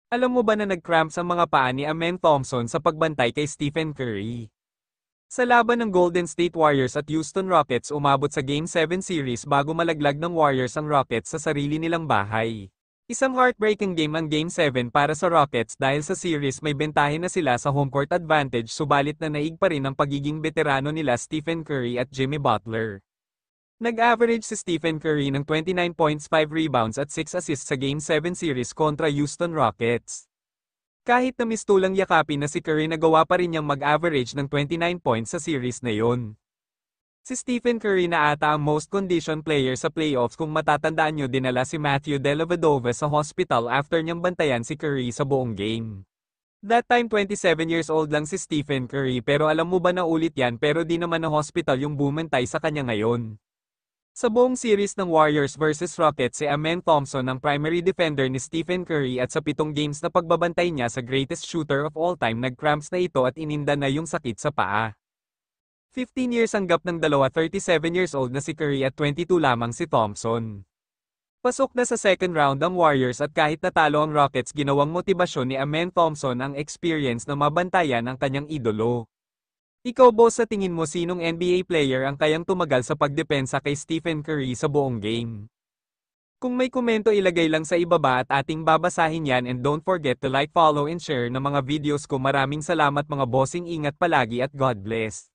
Alam mo ba na nag-cramps ang mga paa ni Amen Thompson sa pagbantay kay Stephen Curry? Sa laban ng Golden State Warriors at Houston Rockets umabot sa Game 7 series bago malaglag ng Warriors ang Rockets sa sarili nilang bahay. Isang heartbreaking game ang Game 7 para sa Rockets dahil sa series may bentahe na sila sa home court advantage subalit na naig pa rin ang pagiging veterano nila Stephen Curry at Jimmy Butler. Nag-average si Stephen Curry ng 29 points, 5 rebounds at 6 assists sa Game 7 series kontra Houston Rockets. Kahit na mistulang yakapin na si Curry nagawa pa rin niyang mag-average ng 29 points sa series na yon. Si Stephen Curry na ata ang most conditioned player sa playoffs kung matatandaan niyo dinala si Matthew Dellavedova sa hospital after niyang bantayan si Curry sa buong game. That time 27 years old lang si Stephen Curry pero alam mo ba na ulit yan pero di naman na hospital yung bumantay sa kanya ngayon. Sa buong series ng Warriors vs Rockets si Amen Thompson ang primary defender ni Stephen Curry at sa 7 games na pagbabantay niya sa greatest shooter of all time nag-cramps na ito at ininda na yung sakit sa paa. 15 years ang gap ng dalawa, 37 years old na si Curry at 22 lamang si Thompson. Pasok na sa second round ang Warriors at kahit natalo ang Rockets ginawang motibasyon ni Amen Thompson ang experience na mabantayan ang kanyang idolo. Ikaw boss sa tingin mo sinong NBA player ang kayang tumagal sa pagdepensa kay Stephen Curry sa buong game? Kung may komento ilagay lang sa ibaba at ating babasahin yan and don't forget to like, follow and share ng mga videos ko. Maraming salamat mga bossing, ingat palagi at God bless.